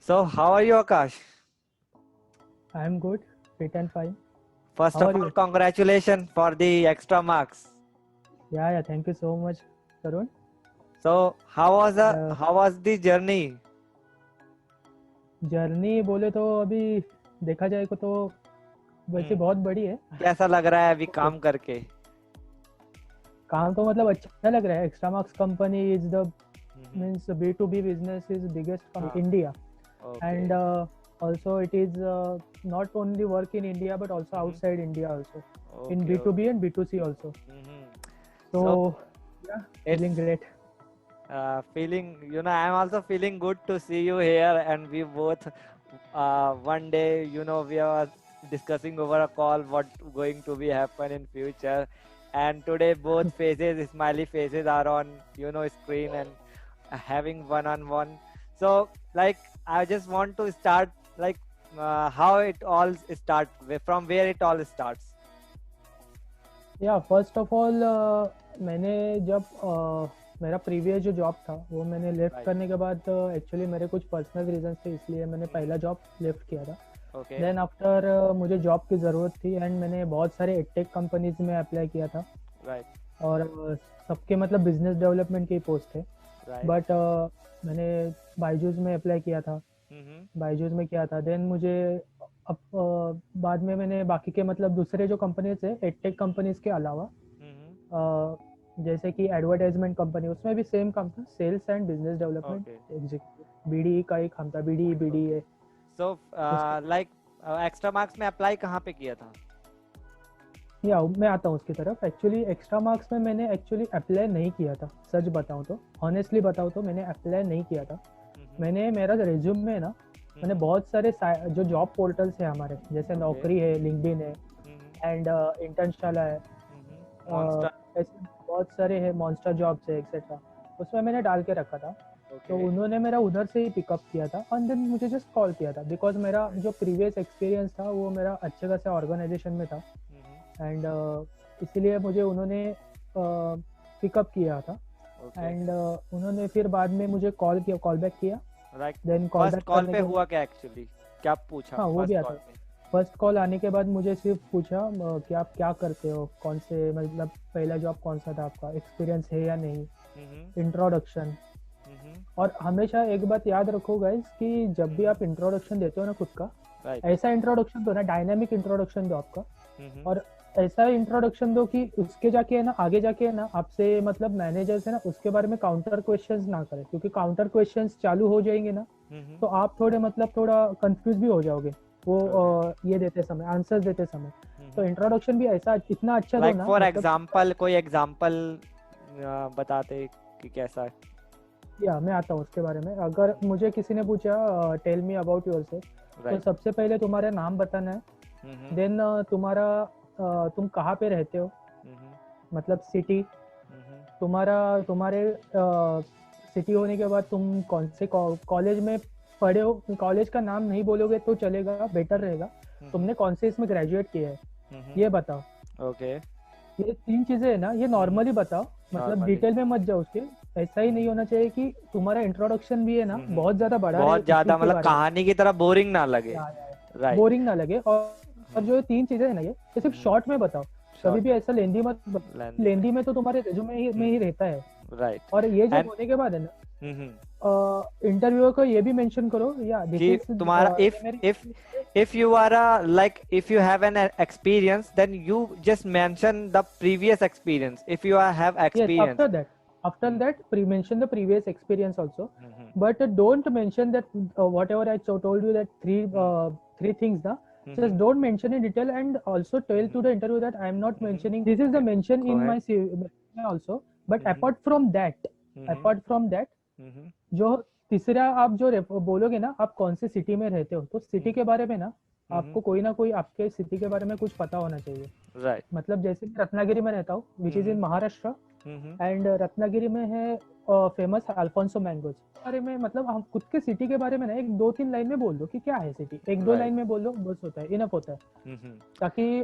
So, how are you, Akash? I am good, fit and fine. First How of are all, you? congratulations for the extra marks. Yeah, thank you so much, Tarun. So, And how was the journey? Journey बोले तो अभी देखा जाए को तो वैसे हम्म, बहुत बड़ी है। कैसा लग रहा है अभी तो काम करके? काम तो मतलब अच्छा लग रहा है। Extra marks company is the hmm, means B2B business is biggest from हाँ, India, okay. and also it is not only work in India but also hmm, outside India also, in okay, B2B okay. and B2C also. Hmm. So So, yeah, it's feeling great. I'm also feeling good to see you here, and we both, one day, we are discussing over a call what going to be happen in future, and today both faces, smiley faces, are on, screen and having one-on-one. So, like, I just want to start, like, how it all start, from where it all starts. या first of all मैंने जब मेरा previous जो job था वो मैंने left Right. करने के बाद एक्चुअली मेरे कुछ पर्सनल रीजंस थे, इसलिए मैंने पहला जॉब लेफ्ट किया था. Okay. देन आफ्टर मुझे जॉब की ज़रूरत थी एंड मैंने बहुत सारे एडटेक कंपनीज में अप्लाई किया था. Right. और सबके मतलब बिजनेस डेवलपमेंट की पोस्ट है. Right. बट मैंने बायजूस में अप्लाई किया था. Mm-hmm. बायजूस में किया था. देन मुझे अब बाद में मैंने बाकी के मतलब दूसरे जो कंपनीज है एडटेक कंपनीज के अलावा, जैसे कि एडवर्टाइजमेंट कंपनी, उसमें भी सेम काम था, sales and business development Okay. Executive, BD का ही काम था, बीडी बीडीए. So, उसके like, एक्स्ट्रा मार्क्स में अप्लाई कहाँ पे किया था? या मैं आता हूँ उसकी तरफ. एक्चुअली एक्स्ट्रा मार्क्स में मैंने एक्चुअली अप्लाई नहीं किया था. सच बताऊँ तो, ऑनेस्टली बताऊँ तो मैंने अप्लाई नहीं किया था. मैंने मेरा रेज्यूम में ना मैंने बहुत सारे जो जॉब पोर्टल्स है हमारे, जैसे नौकरी है, लिंक्डइन है एंड इंटर्नशाला है, मॉन्स्टर. ऐसे बहुत सारे हैं, मॉन्स्टर जॉब्स है एक्सेट्रा. उसमें मैंने डाल के रखा था. तो ओके. उन्होंने मेरा उधर से ही पिकअप किया था और देन मुझे जस्ट कॉल किया था, बिकॉज मेरा जो प्रीवियस एक्सपीरियंस था वो मेरा अच्छे खासे ऑर्गेनाइजेशन में था एंड इसीलिए मुझे उन्होंने पिकअप किया था. ओके. एंड उन्होंने फिर बाद में मुझे कॉल बैक किया. Right. Then call first back call करने पे के हुआ क्या एक्चुअली? क्या पूछा हाँ, वो भी फर्स्ट आता कॉल है. पे? फर्स्ट कॉल आने के बाद मुझे सिर्फ पूछा कि आप क्या करते हो, कौन से मतलब पहला जॉब कौन सा था आपका, एक्सपीरियंस है या नहीं, इंट्रोडक्शन. और हमेशा एक बात याद रखो गाइस कि जब भी आप इंट्रोडक्शन देते हो ना खुद का, राइट. ऐसा इंट्रोडक्शन दो ना, डायनामिक इंट्रोडक्शन दो आपका. और ऐसा इंट्रोडक्शन दो कि उसके जाके है ना, आगे जाके है ना, आपसे मतलब मैनेजर से ना उसके बारे में काउंटर क्वेश्चंस ना करें, क्योंकि काउंटर क्वेश्चंस चालू हो जाएंगे ना तो आप थोड़े मतलब थोड़ा कंफ्यूज भी हो जाओगे वो ये देते समय, आंसर्स देते समय. तो इंट्रोडक्शन भी ऐसा इतना अच्छा दो लाइक ना, फॉर मतलब एग्जांपल, कोई एग्जांपल बताते कि कैसा है? या मैं आता हूँ उसके बारे में. अगर मुझे किसी ने पूछा टेल मी अबाउट योरसेल्फ, तो राइट. सबसे पहले तुम्हारा नाम बताना है. देन तुम्हारा तुम कहाँ पे रहते हो, मतलब सिटी तुम्हारे सिटी होने के बाद तुम कौन से कॉलेज में पढ़े हो. कॉलेज का नाम नहीं बोलोगे तो चलेगा, बेटर रहेगा. तुमने कौन से इसमें ग्रेजुएट किया है ये बताओ. ओके. ये 3 चीजें है ना, ये नॉर्मली बताओ, मतलब Normally. डिटेल में मत जाओ उसके. ऐसा ही नहीं होना चाहिए कि तुम्हारा इंट्रोडक्शन भी है ना बहुत ज्यादा बड़ा रहे, बहुत ज्यादा, उसी के मतलब बारे में कहानी की तरह बोरिंग ना लगे. राइट. बोरिंग ना लगे. और जो ये 3 चीजें है ना, ये सिर्फ शॉर्ट में बताओ. कभी भी ऐसा लेंदी मत. Lengthy लेंदी में तो तुम्हारे रिज्यूमे में ही रहता है. राइट. और ये जब And- होने के बाद है ना, इंटरव्यूअर को ये भी मेंशन करो या कि तुम्हारा if you are if you have an experience, then you just mention the previous experience if you have experience. Yes, after that mention the previous experience also. But don't mention that whatever I told you, that three things na, just don't mention in detail, and also tell to the interview that I am not mentioning, this is the mention in my CV also. But apart from that, जो तीसरा आप जो बोलोगे ना, आप कौन से city में रहते हो, तो सिटी के बारे में ना आपको कोई ना कोई आपके सिटी के बारे में कुछ पता होना चाहिए. राइट. मतलब जैसे मैं रत्नागिरी में रहता हूँ, which is in Maharashtra, and Ratnagiri में है फेमस अल्फोंसो मैंगोज. बारे में मतलब हम खुद के सिटी के बारे में ना 1-2-3 लाइन में बोल दो कि क्या है सिटी, 1-2 लाइन में बोल दो, बस होता है, इनफ होता है, ताकि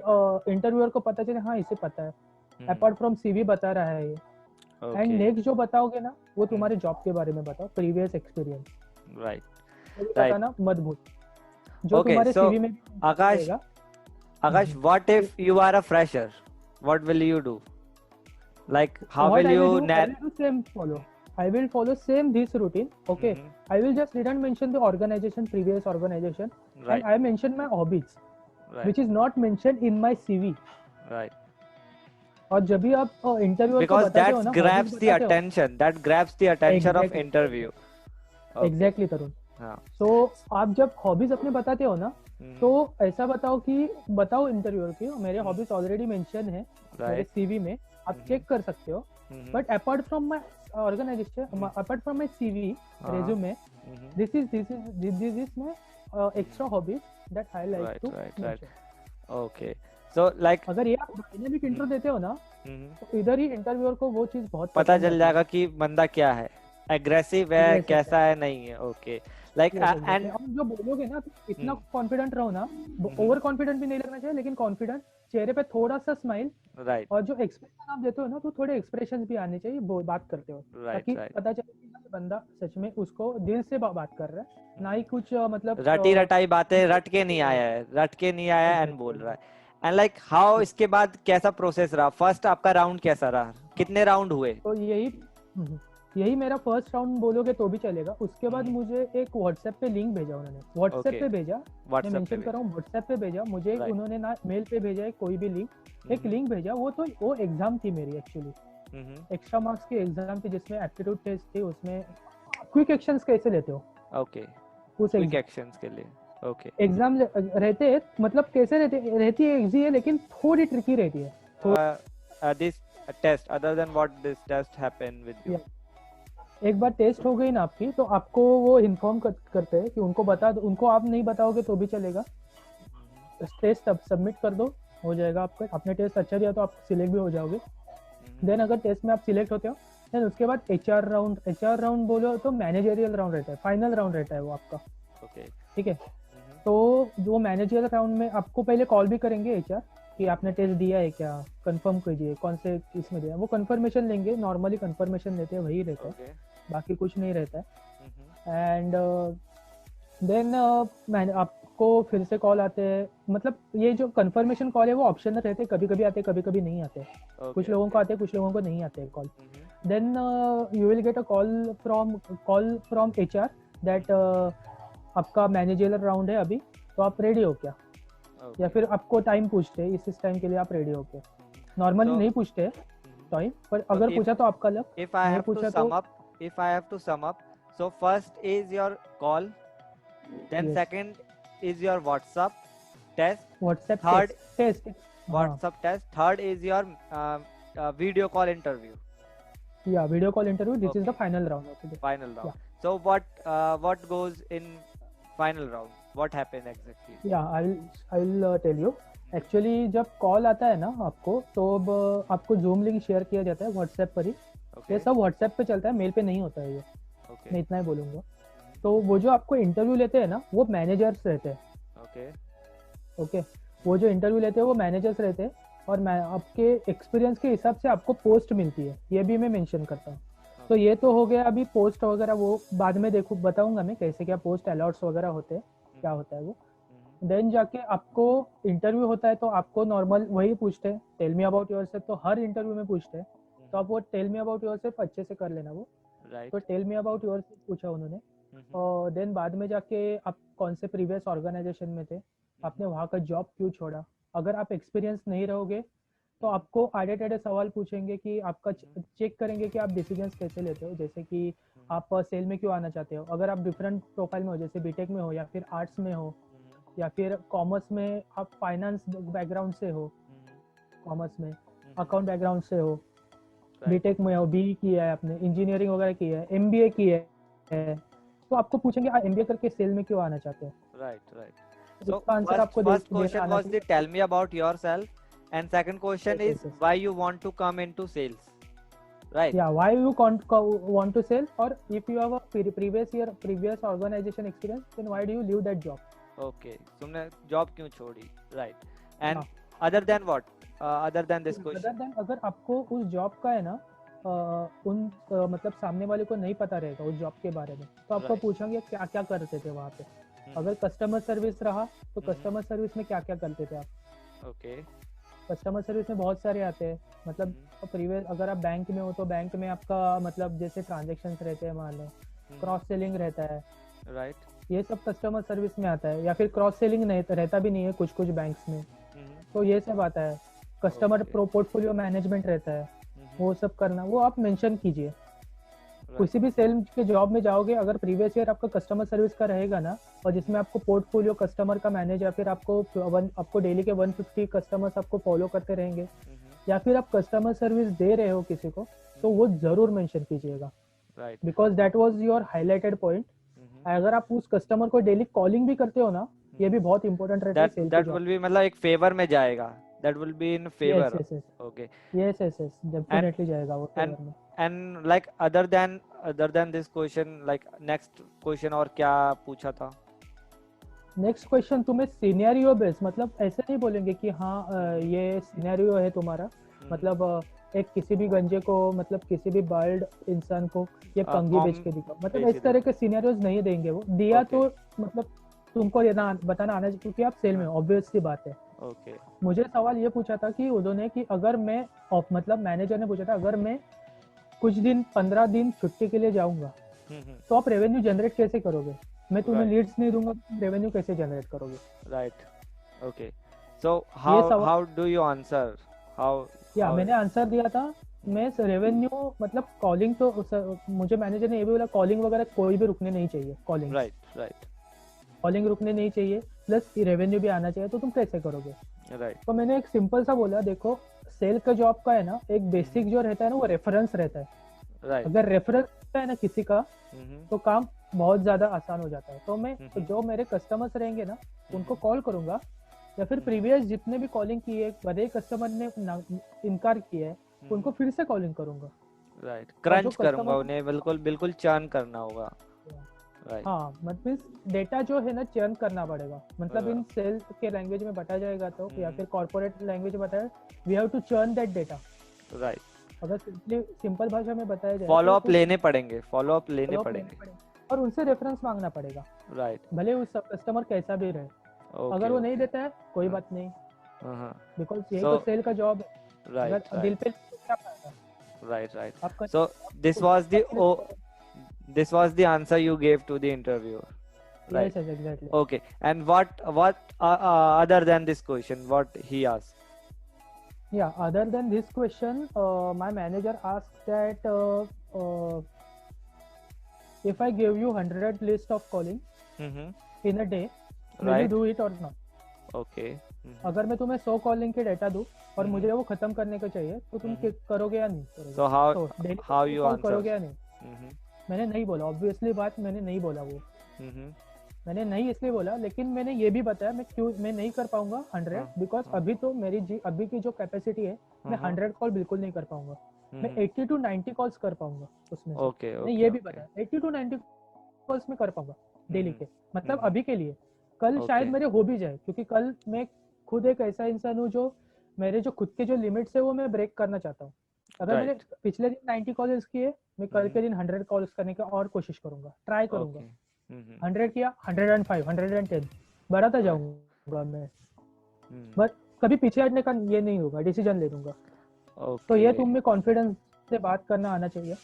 इंटरव्यूअर को पता चले हाँ इसे पता है. अपार्ट फ्रॉम सीवी बता रहा है ये. एंड नेक्स्ट जो बताओगे ना वो तुम्हारे जॉब के बारे में बताओ, प्रीवियस एक्सपीरियंस. राइट. भी Right. बताना मत भूल, जो Okay, तुम्हारे so सीवी में Akash, रहेगा। Akash, what if you are a fresher? What will you do? Like, how What will I will you do, I will do same follow. I will follow same this routine. Okay. Mhm. I will just didn't mention the organization, previous organization, Right, and I mentioned my hobbies, right, which is not mentioned in my CV. right. और जब भी आप interviewer को Because बताते हो that ना, hobbies grabs the बताते हो, attention. That grabs the attention of exactly interview. Okay. Exactly Tarun. हाँ. तो आप जब हॉबीज अपने बताते हो ना, Mhm. तो ऐसा बताओ कि बताओ इंटरव्यूअर की मेरे हॉबीज ऑलरेडी मेंशन है मेरे Right. सीवी में, आप Mhm. चेक कर सकते हो। Mhm. But apart from my organisation, apart from my CV हाँ. Resume, Mhm. this is my extra hobbies that I like Right, to right, right. mention. Okay. So like, अगर ये आप dynamic intro देते हो ना, Mhm. तो इधर ही interviewer को वो चीज बहुत पता पसंद चल आती जाएगा कि बंदा क्या है, एग्रेसिव है, Aggressive कैसा है, नहीं है. Okay. Like Yes, exactly. And और जो बोलोगे ना, तो इतना हम्म, कॉन्फिडेंट रहो ना, ओवर कॉन्फिडेंट भी नहीं लगना चाहिए, लेकिन कॉन्फिडेंट, चेहरे पे थोड़ा सा स्माइल, राइट, और जो एक्सप्रेशन आप देते हो ना, तो थोड़े एक्सप्रेशन भी आने चाहिए बात करते हो, राइट, ताकि राइट. पता चले कि ये बंदा सच में उसको दिल से बात कर रहा है, ना ही कुछ मतलब रटी रटाई बातें रट के नहीं आया है, रट के नहीं आया एंड बोल रहा है. एंड लाइक हाउ, इसके बाद कैसा प्रोसेस रहा? फर्स्ट आपका राउंड कैसा रहा? कितने राउंड हुए? तो यही मेरा फर्स्ट राउंड बोलोगे तो भी चलेगा। उसके बाद मुझे एक व्हाट्सएप पे लिंक भेजा उन्होंने, व्हाट्सएप पे भेजा, मैं मेंशन कर रहा हूँ, व्हाट्सएप पे भेजा मुझे, उन्होंने ना मेल पे भेजा है कोई भी लिंक, एक लिंक भेजा, वो एग्जाम थी मेरी एक्चुअली, एक्स्ट्रा मार्क्स की एग्जाम थी, जिसमें एप्टीट्यूड टेस्ट थी, उसमें क्विक एक्शंस कैसे लेते हो, ओके, उस क्विक एक्शंस के लिए. ओके. एग्जाम रहते हैं, मतलब कैसे रहती है, इजी है लेकिन थोड़ी ट्रिकी रहती है। This test, other than what this test happened with you? एक बार टेस्ट हो गई ना आपकी, तो आपको वो इन्फॉर्म करते हैं कि उनको बता दो, उनको आप नहीं बताओगे तो भी चलेगा, टेस्ट अब सबमिट कर दो, हो जाएगा आपका, आपने टेस्ट अच्छा दिया तो आप सिलेक्ट भी हो जाओगे। देन अगर टेस्ट में आप सिलेक्ट होते हो, देन उसके बाद एचआर राउंड बोलो तो मैनेजरियल राउंड रहता है, फाइनल राउंड रहता है वो आपका। ओके, ठीक है। तो जो मैनेजरियल राउंड में आपको पहले कॉल भी करेंगे एचआर कि आपने टेस्ट दिया है क्या, कंफर्म कीजिए कौन से इसमें दिया है, वो कंफर्मेशन लेंगे, नॉर्मली कंफर्मेशन लेते हैं, वही रहता है, बाकी कुछ नहीं रहता है। एंड देन आपको फिर से कॉल आते हैं, मतलब ये जो कंफर्मेशन कॉल है वो ऑप्शनल रहते हैं, कभी कभी आते हैं, कभी कभी नहीं आते, कुछ लोगों को आते हैं, कुछ लोगों को नहीं आते call. Then you will get a call from HR that आपका मैनेजरियल राउंड है अभी, तो आप रेडी हो क्या, या फिर आपको टाइम पूछते हैं, इस टाइम के लिए आप रेडी हो क्या, नॉर्मली नहीं पूछते टाइम, पर अगर पूछा तो आपका luck, if I have to sum up, so first is your call, then second is your WhatsApp test, third test, WhatsApp test, third is your video call interview. Yeah, video call interview, this is the final round. Final round. So what goes in final round? What happened exactly? Yeah, I'll tell you. Actually जब call आता है ना आपको, तो अब आपको zoom link share किया जाता है व्हाट्सएप पर ही, ये सब व्हाट्सएप पे चलता है, मेल पे नहीं होता है ये, मैं इतना ही बोलूँगा। तो वो जो आपको इंटरव्यू लेते हैं ना, वो मैनेजर्स रहते हैं। ओके, वो जो इंटरव्यू लेते हैं वो मैनेजर्स रहते हैं, और मैं आपके एक्सपीरियंस के हिसाब से आपको पोस्ट मिलती है, ये भी मैं मेंशन करता हूँ। तो ये तो हो गया, अभी पोस्ट वगैरह वो बाद में बताऊंगा मैं कैसे क्या पोस्ट अलॉट्स वगैरह होते हैं, क्या होता है वो। देन जाके आपको इंटरव्यू होता है, तो आपको नॉर्मल वही पूछते हैं, टेल मी अबाउट योरसेल्फ, तो हर इंटरव्यू में पूछते हैं, तो आप वो टेल मी अबाउट योरसेल्फ अच्छे से कर लेना वो। तो टेल मी अबाउट योरसेल्फ पूछा उन्होंने, और देन बाद में जाके आप कौन से प्रीवियस ऑर्गेनाइजेशन में थे, आपने वहाँ का जॉब क्यों छोड़ा, अगर आप एक्सपीरियंस नहीं रहोगे तो आपको आधे टेढ़े सवाल पूछेंगे कि आपका चेक करेंगे कि आप डिसीजंस कैसे लेते हो, जैसे कि आप सेल में क्यों आना चाहते हो, अगर आप डिफरेंट प्रोफाइल में हो, जैसे बीटेक में हो, या फिर आर्ट्स में हो, या फिर कॉमर्स में आप फाइनेंस बैकग्राउंड से हो, कॉमर्स में अकाउंट बैकग्राउंड से हो, बीटेक में हो, बी किया है आपने, इंजीनियरिंग वगैरह की है, एमबीए की है, तो आपको पूछेंगे आप एमबीए करके सेल में क्यों आना चाहते हो। Right. So first question was the tell me about yourself, and second question is why you want to come into sales, right? Yeah, why you want to sell, or if you have a previous organization experience, then why do you leave that job? Okay, तुमने job क्यों छोड़ी, right? And other than what? Other than this question? Other than, अगर आपको उस job का है ना, मतलब सामने वाले को नहीं पता रहेगा उस जॉब के बारे में, तो आपको Right. पूछेंगे क्या क्या करते थे वहाँ पे। अगर कस्टमर सर्विस रहा तो हम्म। कस्टमर सर्विस में क्या क्या करते थे आप। Okay. कस्टमर सर्विस में बहुत सारे आते हैं, मतलब प्रीवियस अगर आप बैंक में हो तो बैंक में आपका मतलब जैसे ट्रांजेक्शन्स रहते हैं, मान लो क्रॉस सेलिंग रहता है, Right. ये सब कस्टमर सर्विस में आता है। या फिर क्रॉस सेलिंग नहीं रहता भी नहीं है कुछ कुछ बैंक्स में, तो ये सब आता है। Customer Okay. पोर्टफोलियो मैनेजमेंट रहता है, वो सब करना, वो आप मेंशन कीजिए। Right. किसी भी सेल के जॉब में जाओगे, अगर प्रीवियस ईयर आपका कस्टमर सर्विस का रहेगा ना, और जिसमें आपको पोर्टफोलियो कस्टमर का मैनेज, या फिर आपको डेली के 150 कस्टमर्स आपको फॉलो करते रहेंगे, या फिर आप कस्टमर सर्विस दे रहे हो किसी को, तो वो जरूर मेंशन कीजिएगा, Right. Because that was your highlighted point. अगर आप उस कस्टमर को डेली कॉलिंग भी करते हो ना, ये भी बहुत इंपॉर्टेंट रहता है सेल के That जॉब। will be मतलब एक फेवर में जाएगा. That will be in favor. Yes yes yes Okay. Yes yes yes, And definitely जाएगा वो and फेवर में। and like other than this question, like next question और क्या पूछा था? नेक्स्ट क्वेश्चन तुम्हें सिनेरियो बेस, मतलब ऐसे नहीं बोलेंगे कि हाँ ये सिनेरियो है तुम्हारा, मतलब एक किसी भी गंजे को, मतलब किसी भी बाल्ड इंसान को ये कंघी बेच के दिखाओ, मतलब इस तरह के सिनेरियोज नहीं देंगे। वो दिया तो मतलब तुमको ये ना बताना आना चाहिए, क्योंकि आप सेल में, ऑब्वियस सी बात है। Okay. मुझे सवाल ये पूछा था कि उन्होंने कि अगर मैं मतलब मैनेजर ने पूछा था, अगर मैं कुछ दिन 15 दिन छुट्टी के लिए जाऊंगा तो आप रेवेन्यू जनरेट कैसे करोगे। मैं तुम्हें Right. लीड्स नहीं दूंगा, रेवेन्यू कैसे जनरेट करोगे। Right. Okay. So how do you answer? How मैंने आंसर दिया था। मैं रेवेन्यू मतलब कॉलिंग तो मुझे मैनेजर ने ये भी बोला, कॉलिंग वगैरह कोई भी रुकने नहीं चाहिए, कॉलिंग Right. कॉलिंग रुकने नहीं चाहिए, प्लस रेवेन्यू भी आना चाहिए, तो तुम कैसे करोगे। Right. तो मैंने एक सिंपल सा बोला, देखो सेल का जॉब का है ना, एक बेसिक जो रहता है ना, वो रेफरेंस रहता है। Right. अगर रेफरेंस है ना किसी का, तो काम बहुत ज्यादा आसान हो जाता है। तो मैं जो मेरे कस्टमर्स रहेंगे ना, उनको कॉल करूंगा, या फिर प्रीवियस जितने भी कॉलिंग की है, बड़े कस्टमर ने इनकार किया है, उनको फिर से कॉलिंग करूंगा। राइट, क्रंच करूंगा उन्हें, बिल्कुल चर्न करना होगा। राइट, हाँ, मतलब डेटा जो है ना चर्न करना पड़ेगा, मतलब इन सेल के लैंग्वेज में बताया जाएगा तो, या फिर कॉर्पोरेट लैंग्वेज में बताया, we have to churn that data. Right, अगर सिंपल भाषा में बताया जाए, फॉलो अप लेने पड़ेंगे और उनसे रेफरेंस मांगना पड़ेगा। राइट, भले उस कस्टमर कैसा भी रहे, अगर वो नहीं देता है कोई बात नहीं, बिकॉज यही तो सेल का जॉब है। राइट, दिल पे क्या पाएगा। Right. So this was the answer you gave to the interviewer, right? Yes, exactly. Okay, and what other than this question, what he asked? Yeah, other than this question, my manager asked that if I give you 100 list of calling in a day, will you do it or not? Okay. अगर मैं तुम्हें 100 calling के data दूं और मुझे वो खत्म करने को चाहिए, तो तुम करोगे या नहीं करोगे? So how you answer? करोगे या नहीं? मैंने नहीं बोला, ऑब्वियसली बात, मैंने नहीं बोला वो। मैंने नहीं इसलिए बोला, लेकिन मैंने ये भी बताया मैं नहीं कर पाऊंगा 100, बिकॉज अभी तो अभी की जो कैपेसिटी है, मैं 100 कॉल बिल्कुल नहीं कर पाऊंगा। मैं 80 to 90 कॉल्स कर पाऊंगा उसमें से। मैंने ये भी बताया 80 to 90 कॉल्स में कर पाऊंगा डेली के, मतलब अभी के लिए। कल शायद मेरे हो भी जाए, क्योंकि कल मैं खुद एक ऐसा इंसान हूँ जो मेरे जो खुद के जो लिमिट्स है वो मैं ब्रेक करना चाहता हूँ। अगर मैंने पिछले दिन 90 कॉल्स किए, मैं कल के दिन 100 कॉल्स करने का और कोशिश करूंगा, ट्राई करूंगा। 100 किया, 105, 110 बढ़ाता जाऊंगा मैं, बट कभी पीछे हटने का ये नहीं होगा, डिसीजन ले लूंगा। तो ये तुम में कॉन्फिडेंस से बात करना आना चाहिए।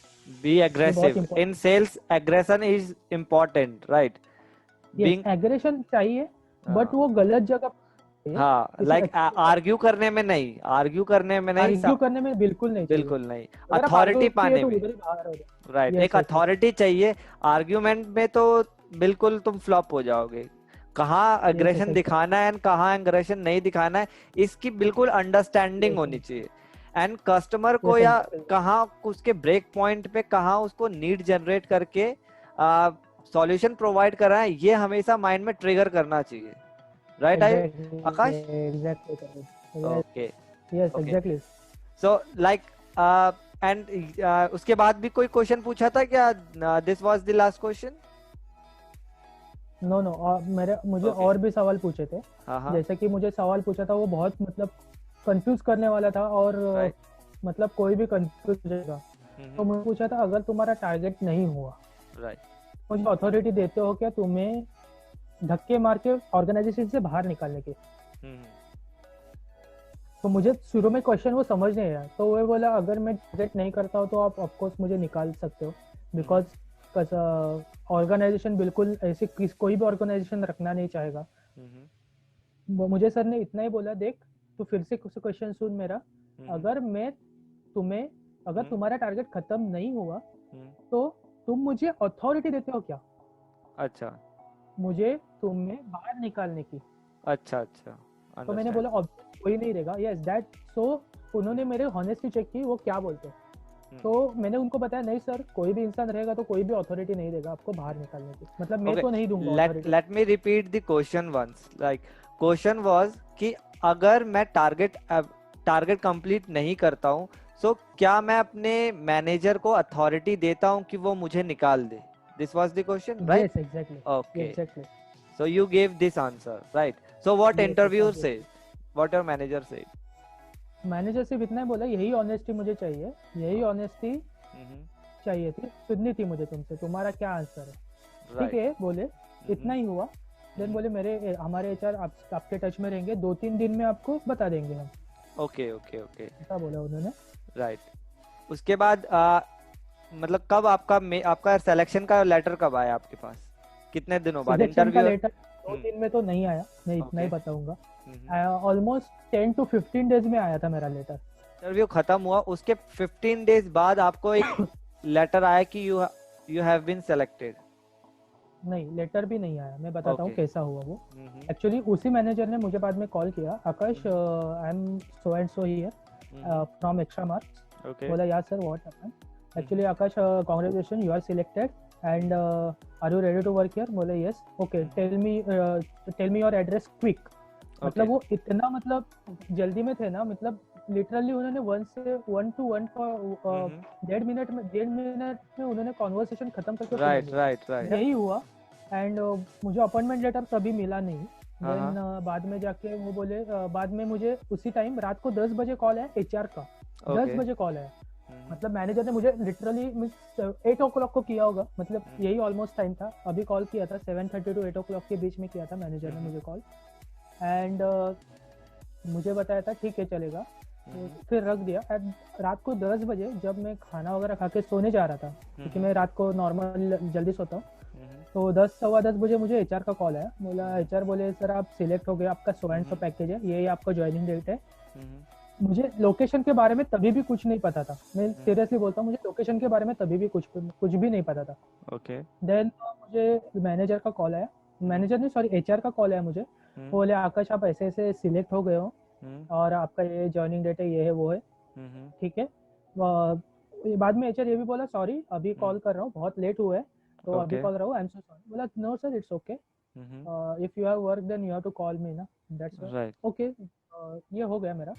Be aggressive in sales, aggression is important, right? Aggression चाहिए, बट वो गलत जगह। हाँ, लाइक आर्ग्यू करने में नहीं, आर्ग्यू करने में बिल्कुल नहीं, अथॉरिटी पाने में, राइट? एक अथॉरिटी चाहिए। आर्ग्यूमेंट में तो बिल्कुल तुम फ्लॉप हो जाओगे। कहाँ एग्रेशन दिखाना है, कहाँ एग्रेशन नहीं दिखाना है, इसकी बिल्कुल अंडरस्टैंडिंग होनी चाहिए। एंड कस्टमर को या कहाँ उसके ब्रेक पॉइंट पे कहाँ उसको नीड जनरेट करके सॉल्यूशन प्रोवाइड करना है, ये हमेशा माइंड में ट्रिगर करना चाहिए, right? Akash, okay, yes, exactly. So like and उसके बाद भी कोई क्वेश्चन पूछा था क्या? This was the last question? No, मुझे और भी सवाल पूछे थे। जैसे कि मुझे सवाल पूछा था, वो बहुत मतलब कंफ्यूज करने वाला था, और मतलब कोई भी कंफ्यूज रहेगा। तो मुझे पूछा था अगर तुम्हारा टारगेट नहीं हुआ, राइट, मुझे अथॉरिटी देते हो क्या तुम्हें धक्के मार के ऑर्गेनाइजेशन से बाहर निकालने की? तो मुझे शुरू में क्वेश्चन वो समझ नहीं आया, तो वो बोला अगर मैं टारगेट नहीं करता हूँ तो आप ऑफकोर्स मुझे निकाल सकते हो, बिकॉज ऑर्गेनाइजेशन बिल्कुल ऐसे कोई भी ऑर्गेनाइजेशन रखना नहीं चाहेगा। मुझे सर ने इतना ही बोला, देख तो फिर से कुछ क्वेश्चन सुन मेरा, अगर मैं तुम्हें अगर तुम्हारा टारगेट खत्म नहीं हुआ तो तुम मुझे अथॉरिटी देते हो क्या? अच्छा, मुझे तुम्हें बाहर निकालने की। अच्छा अच्छा, तो मैंने बोला कोई नहीं रहेगा, यस दैट। सो उन्होंने मेरे हॉनेस्टी चेक की वो क्या बोलते हैं, तो मैंने उनको बताया नहीं सर, कोई भी इंसान रहेगा तो कोई भी अथॉरिटी नहीं देगा आपको बाहर निकालने की, मतलब मैं तो नहीं दूंगा authority. Let me repeat the question once, like question was कि अगर मैं टारगेट कंप्लीट नहीं करता हूँ, सो क्या मैं अपने मैनेजर को अथॉरिटी देता हूँ कि वो मुझे निकाल दे? This was the question, right? Yes, exactly. Okay. Exactly. So you gave this answer, right? So what Yes, interviewer exactly. says? What your manager said? Manager सिर्फ इतना ही बोला, यही ऑनेस्टी मुझे चाहिए, यही ऑनेस्टी चाहिए थी, सुननी थी मुझे तुमसे, तुम्हारा क्या आंसर है? ठीक है बोले, इतना ही हुआ। देन बोले हमारे एचआर आपके टच में रहेंगे, 2-3 दिन में आपको बता देंगे हम। ओके ओके ओके, ऐसा बोला उन्होंने, राइट। उसके बाद मतलब कब आपका सिलेक्शन का लेटर कब आया आपके पास? कितने दिनों बाद इंटरव्यू? का लेटर 2 दिन में तो नहीं आया, मैं इतना ही बताऊंगा, ऑलमोस्ट 10 to 15 डेज में आया था मेरा लेटर। इंटरव्यू खत्म हुआ उसके 15 डेज बाद आपको एक लेटर आया कि यू हैव बीन सेलेक्टेड? नहीं, लेटर भी नहीं आया, मैं बताता हूँ कैसा हुआ वो। एक्चुअली उसी मैनेजर ने मुझे बाद में कॉल किया, Akash I am so and so here from Extra Marks. बोला यार sir what happened? Actually Akash congratulation you are selected and are you ready to work here? बोले yes. Okay tell me your address quick. मतलब वो इतना मतलब जल्दी में थे ना, मतलब लिटरली उन्होंने 1 to 1.5 मिनट में उन्होंने कॉन्वर्सेशन खत्म करके राइट यही हुआ। एंड मुझे अपॉइंटमेंट लेटर तभी मिला नहीं। देन बाद में जाके वो बोले बाद में मुझे उसी टाइम रात को 10 बजे कॉल है एचआर का, 10 बजे कॉल है। मतलब मैनेजर ने मुझे लिटरली 8 o'clock को किया होगा, मतलब यही ऑलमोस्ट टाइम था, अभी कॉल किया था 7:30 to 8 o'clock के बीच में किया था मैनेजर ने मुझे कॉल। एंड मुझे बताया था ठीक है चलेगा, फिर रख दिया। रात को 10 बजे जब मैं खाना वगैरह खा के सोने जा रहा था, क्योंकि मैं रात को नॉर्मल जल्दी सोता हूँ, तो 10-10:15 बजे मुझे एचआर का कॉल आया। बोला एचआर बोले सर आप सिलेक्ट हो गए, आपका 100 पैकेज है, ये आपका ज्वाइनिंग डेट है। मुझे लोकेशन के बारे में तभी भी कुछ नहीं पता था, मैं सीरियसली बोलता हूँ, मुझे लोकेशन के बारे में तभी भी कुछ भी नहीं पता था। ओके देन मुझे मैनेजर का कॉल आया, मैनेजर ने सॉरी एचआर का कॉल आया मुझे। बोले आकाश आप ऐसे ऐसे सिलेक्ट हो गए हो और आपका ये ज्वाइनिंग डेट है, ये है वो है, ठीक है। बाद में एचआर ये भी बोला सॉरी अभी कॉल कर रहा हूँ, बहुत लेट हुआ है तो अभी कॉल रहा हूँ, आई एम सो सॉरी। बोला no sir it's okay, if you have work then you have to call me ना, दैट्स राइट। ओके ये हो गया मेरा।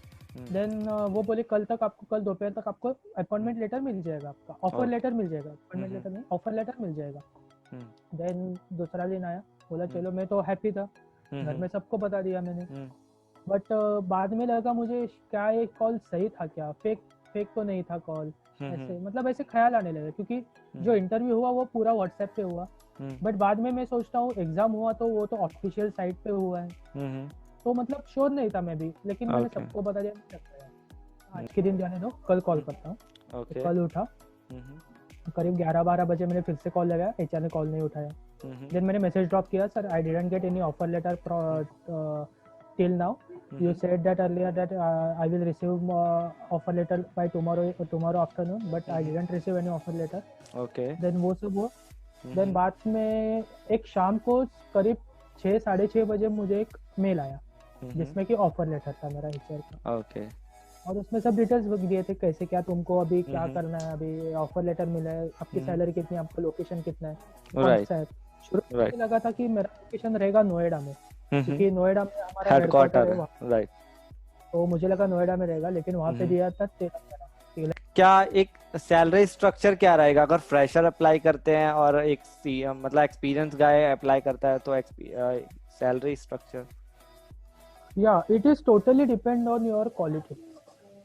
देन वो बोले कल दोपहर तक आपको अपॉइंटमेंट लेटर मिल जाएगा, आपका ऑफर लेटर मिल जाएगा, अपॉइंटमेंट लेटर नहीं ऑफर लेटर मिल जाएगा। देन दूसरा दिन आया, बोला चलो, मैं तो हैप्पी था, घर में सबको बता दिया मैंने। बट बाद में लगा मुझे क्या ये कॉल सही था क्या, फेक तो नहीं था कॉल, ऐसे मतलब ऐसे ख्याल आने लगे, क्योंकि जो इंटरव्यू हुआ वो पूरा व्हाट्सएप पे हुआ। बट बाद में मैं सोचता हूँ एग्जाम हुआ तो वो तो ऑफिशियल साइट पे हुआ है, तो मतलब श्योर नहीं था मैं भी, लेकिन मैंने सबको बता दिया। आज के दिन जाने दो, कल कॉल करता हूँ। तो कल उठा, करीब 11-12 बजे मैंने फिर से कॉल लगाया, एचआर ने कॉल नहीं उठाया। देन मैंने मैसेज ड्रॉप किया, sir I didn't get any offer letter till now, you said that earlier that I will receive offer letter by tomorrow afternoon, but I didn't receive any offer letter. Okay. Then वो सब हुआ। Then बाद में एक शाम को करीब 6-6:30 बजे मुझे एक मेल आया जिसमें कि ऑफर लेटर था मेरा एचआर का। ओके। और उसमें सब डिटेल्स दिए थे, कैसे क्या तुमको अभी क्या करना है, अभी ऑफर लेटर मिला है, आपकी सैलरी कितनी है, आपका लोकेशन कितना है, कौन सा है। शुरू में लगा था कि मेरा लोकेशन रहेगा नोएडा में, क्योंकि नोएडा में हमारा हेडक्वार्टर है, राइट। तो मुझे लगा नोएडा में रहेगा, लेकिन वहाँ पे दिया था 13। क्या एक सैलरी स्ट्रक्चर क्या रहेगा अगर फ्रेशर अप्लाई करते हैं और एक मतलब एक्सपीरियंस गाय अप्लाई करता है, तो सैलरी स्ट्रक्चर? या it is totally depend on your quality.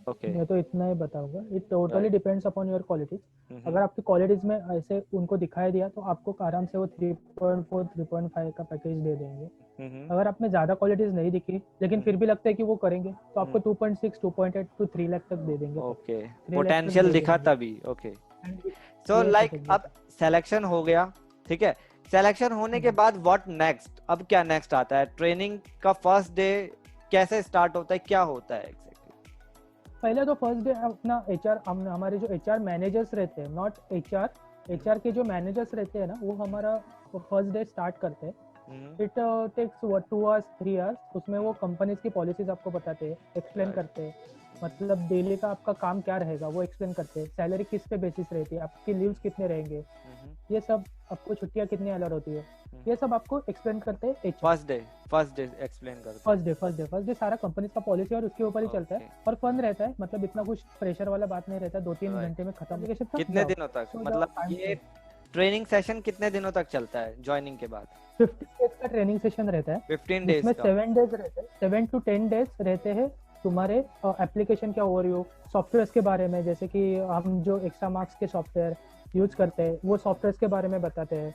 Okay. मैं तो इतना ही बताऊंगा, it totally depends upon your qualities. अगर आपकी क्वालिटीज में ऐसे उनको दिखाई दिया तो आपको आराम से वो 3.4 3.5 का पैकेज दे देंगे। अगर आप में ज़्यादा क्वालिटीज नहीं दिखी लेकिन फिर भी लगता है कि वो करेंगे तो आपको 2.6 2.8 टू 3 लाख तक दे देंगे। ओके, 3 लाख तक पोटेंशियल दे दिखा देंगे। तभी। Okay, And so yes, yes, like अब exactly. सिलेक्शन हो गया, ठीक है। सिलेक्शन होने के बाद व्हाट नेक्स्ट, अब क्या नेक्स्ट आता है? ट्रेनिंग का फर्स्ट डे कैसे स्टार्ट होता है, क्या होता है एग्जैक्टली? पहले तो फर्स्ट डे अपना एचआर, हमारे जो एचआर मैनेजर्स रहते हैं, नॉट एचआर के जो मैनेजर्स रहते हैं ना, वो हमारा फर्स्ट डे स्टार्ट करते हैं। It takes 2 hours 3 hours. उसमें वो कंपनीज की पॉलिसीज आपको बताते हैं, एक्सप्लेन करते हैं, मतलब डेली का आपका काम क्या रहेगा वो एक्सप्लेन करते हैं, सैलरी किस पे बेसिस रहती है, आपकी लीव्स कितने रहेंगे, ये सब, आपको छुट्टियां कितनी अलग होती है, ये सब आपको एक्सप्लेन करते हैं। फर्स्ट डे एक्सप्लेन करते हैं। फर्स्ट डे सारा कंपनी का पॉलिसी और उसके ऊपर ही चलता है, और फन रहता है, मतलब इतना कुछ प्रेशर वाला बात नहीं रहता, 2-3 घंटे में खत्म। कितने दिनों तक, मतलब ये ट्रेनिंग सेशन कितने दिनों तक चलता है ज्वाइनिंग के बाद? 15 डेज का ट्रेनिंग सेशन रहता है। 15 डेज इसमें का 7 डेज रहते हैं, 7 to 10 डेज रहते हैं तुम्हारे एप्लीकेशन क्या ओवरव्यू, सॉफ्टवेयर के बारे में, जैसे कि हम जो एक्स्ट्रा मार्क्स के सॉफ्टवेयर यूज करते हैं वो सॉफ्टवेयर के बारे में बताते हैं।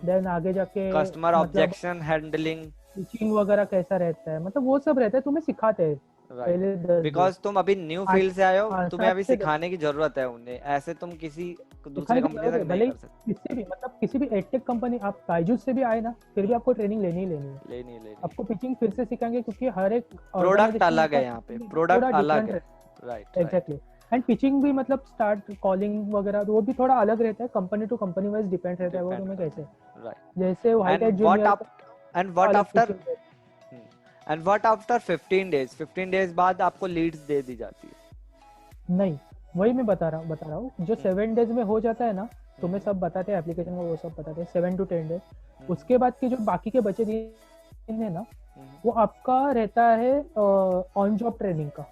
देन आगे जाके कस्टमर ऑब्जेक्शन हैंडलिंग, टीचिंग वगैरह कैसा रहता है, मतलब वो सब रहता है, तुम्हें सिखाते हैं पहले 10 दिन। बिकॉज तुम अभी न्यू फील्ड से आए हो, तुम्हें 7 अभी से 10 सिखाने की जरूरत है उन्हें, ऐसे तुम किसी दूसरे सिखाने की कंपनी जरूरत तक है। नहीं भले ही कर सकते। किसी भी, मतलब किसी भी एडटेक कंपनी, आप बायजूस से भी आए ना, फिर भी आपको ट्रेनिंग लेनी ही लेनी है। लेनी आपको पिचिंग फिर से सिखाएंगे, क्योंकि हर एक प्रोडक्ट अलग है, यहाँ पे प्रोडक्ट अलग है। Right, exactly. एंड पिचिंग भी, मतलब स्टार्ट कॉलिंग वगैरह वो भी थोड़ा अलग रहता है, company to company wise depend रहता है वो तुम्हें कैसे। जैसे white hat junior and what after, and what after 15 days, 15 days बाद आपको लीड्स दे दी जाती है? नहीं, वही मैं बता रहा हूँ, जो 7 डेज में हो जाता है ना, तुम्हें सब बताते हैं एप्लीकेशन में, वो सब बताते हैं 7 to 10 डेज। उसके बाद के जो बाकी के बचे दिन है ना, वो आपका रहता है ऑन जॉब ट्रेनिंग का।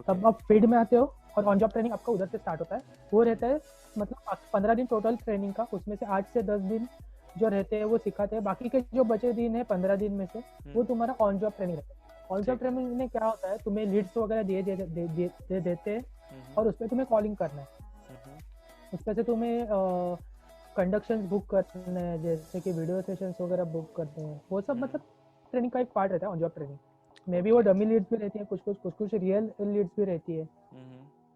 तब आप फील्ड में आते हो और ऑन जॉब ट्रेनिंग आपका उधर से स्टार्ट होता है। वो रहता है मतलब 15 दिन टोटल ट्रेनिंग का, उसमें से 8 से 10 दिन जो रहते हैं वो सिखाते हैं, बाकी के जो बचे दिन है 15 दिन में से वो तुम्हारा ऑन जॉब ट्रेनिंग रहता है। ऑन जॉब ट्रेनिंग में क्या होता है, तुम्हें लीड्स वगैरह दे देते हैं और उसमें तुम्हें कॉलिंग करना है, उसमें से तुम्हें कंडक्शन बुक करने हैं, जैसे कि वीडियो सेशंस वगैरह बुक करते हैं, वो सब मतलब ट्रेनिंग का एक पार्ट रहता है ऑन जॉब ट्रेनिंग में भी। वो डमी लीड्स भी रहती है, कुछ रियल लीड्स भी रहती है,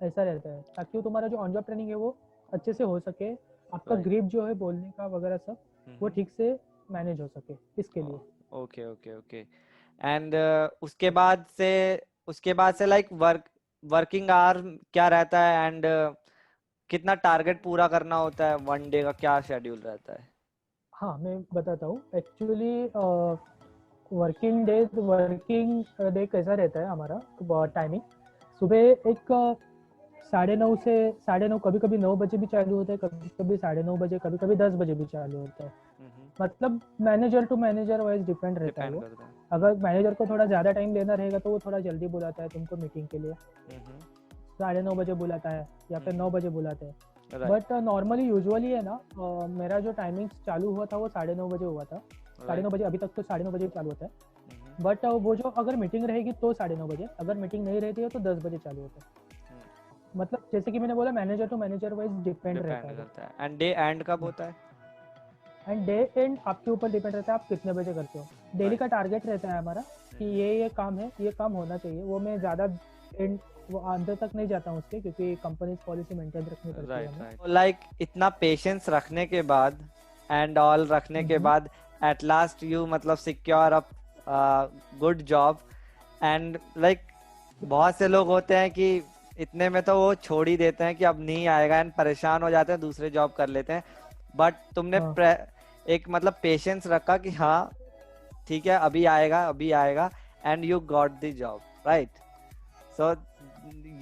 ऐसा रहता है, ताकि वो तुम्हारा जो ऑन जॉब ट्रेनिंग है वो अच्छे से हो सके, आपका ग्रिप जो है बोलने का वगैरह सब वो ठीक से मैनेज हो सके, इसके लिए। Okay okay okay. एंड उसके बाद से लाइक वर्किंग आवर क्या रहता है, एंड कितना टारगेट पूरा करना होता है, वन डे का क्या शेड्यूल रहता है? हाँ, मैं बताता हूँ एक्चुअली। वर्किंग डे कैसा रहता है हमारा टाइमिंग, सुबह एक 9:30 से 9:30, कभी कभी 9 बजे भी चालू होता है, कभी कभी 9:30 बजे, कभी कभी 10 बजे भी चालू होता है। मतलब manager to manager wise depend रहता है वो। अगर मैनेजर को थोड़ा ज़्यादा टाइम लेना रहेगा तो वो थोड़ा जल्दी बुलाता है तुमको मीटिंग के लिए, 9:30 बजे बुलाता है या फिर 9 बजे बुलाते हैं। बट नॉर्मली यूजुअली है ना, मेरा जो टाइमिंग चालू हुआ था वो 9:30 बजे हुआ था, 9:30 बजे, अभी तक तो 9:30 बजे चालू होता है। बट वो जो अगर मीटिंग रहेगी तो 9:30 बजे, अगर मीटिंग नहीं रहती है तो 10 बजे चालू होता है। मतलब जैसे कि मैंने बोला, manager to manager wise depend रहता है। एंड डे एंड कब होता है? एंड डे एंड आपके ऊपर डिपेंड रहता है आप कितने बजे करते हो। डेली का टारगेट रहता है हमारा कि ये काम है, ये काम होना चाहिए। वो मैं ज़्यादा एंड वो अंदर तक नहीं जाता हूँ उसके, क्योंकि कंपनी पॉलिसी मेंटेन रखनी पड़ती है। लाइक इतना पेशेंस रखने के बाद एंड ऑल रखने के बाद एट लास्ट यू मतलब secure a good job. And like बहुत से लोग होते हैं कि इतने में तो वो छोड़ ही देते हैं कि अब नहीं आएगा, एंड परेशान हो जाते हैं, दूसरे जॉब कर लेते हैं। बट तुमने एक मतलब पेशेंस रखा कि हाँ ठीक है अभी आएगा, and you got the job, right? So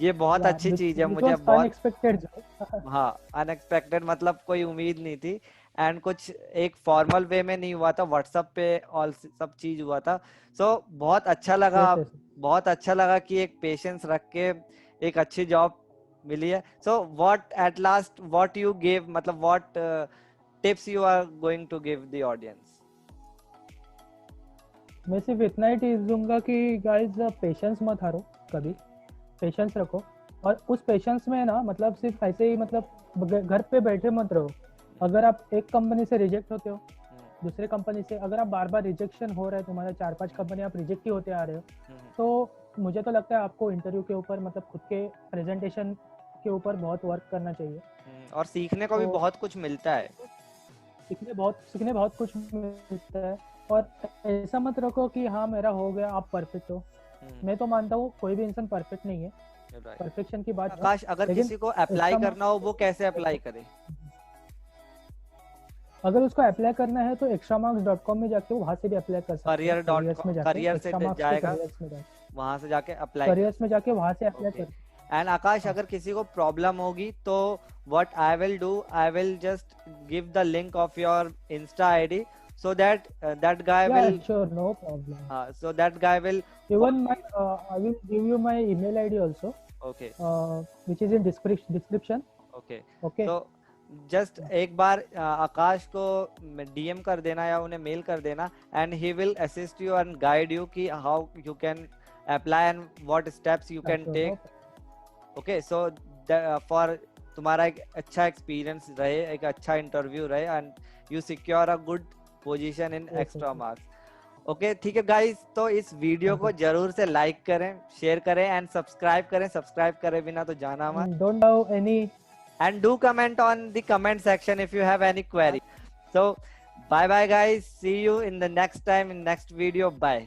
ये बहुत अच्छी चीज है, मुझे बहुत अनएक्सपेक्टेड। हाँ, अनएक्सपेक्टेड, मतलब कोई उम्मीद नहीं थी, एंड कुछ एक फॉर्मल वे में नहीं हुआ था, व्हाट्सएप पे ऑल सब चीज हुआ था। सो बहुत अच्छा लगा, बहुत अच्छा लगा कि एक पेशेंस रख के एक अच्छी जॉब मिली है। So what at last what you give, मतलब what tips you are going to give the audience? मैं सिर्फ इतना ही टिप्स दूंगा कि गाइस पेशेंस मत हारो कभी, पेशेंस रखो, और उस पेशेंस में ना मतलब सिर्फ ऐसे ही मतलब घर पे बैठे मत रहो। अगर आप एक कंपनी से रिजेक्ट होते हो, दूसरे कंपनी से अगर आप बार बार रिजेक्शन हो रहा है तुम्हारा, 4-5 कंपनी आप रिजेक्ट ही होते आ रहे हो, तो मुझे तो लगता है आपको इंटरव्यू के ऊपर मतलब खुद के प्रेजेंटेशन के ऊपर बहुत वर्क करना चाहिए। और सीखने को भी तो बहुत कुछ मिलता है, सीखने बहुत कुछ मिलता है। और ऐसा मत रखो कि हाँ मेरा हो गया, आप परफेक्ट हो। मैं तो मानता हूँ कोई भी इंसान परफेक्ट नहीं है, परफेक्शन की बात है। आकाश, अगर लेकिन किसी को अप्लाई इसका करना हो वो कैसे अप्लाई करे? अगर उसको अप्लाई करना है तो extramarks.com में जाके वहां से भी अप्लाई कर सकते हैं। करियर से जाएगा, वहां से जाके अप्लाई, करियर्स में जाके वहां से अप्लाई कर। एंड आकाश, अगर किसी को प्रॉब्लम होगी तो what I will do, I will just give the link of your Insta ID so that that guy Yeah, will, sure, no problem. so that guy will Even my I will give you my email ID also, okay, which is in description. okay. Okay. So just एक बार आकाश को DM कर देना या उन्हें mail कर देना, and he will assist you and guide you कि how you can apply and what steps you can Sure, take. Okay, so for तुम्हारा एक अच्छा एक्सपीरियंस रहे, एक अच्छा इंटरव्यू रहे, and you secure a good position in extra marks. Okay, ठीक है गाइस, तो इस वीडियो को जरूर से लाइक करें, शेयर करें एंड सब्सक्राइब करें। सब्सक्राइब करे बिना तो जाना मत। Don't have any and do comment on the comment section if you have any query. So bye bye guys, see you in the next time in next video, bye.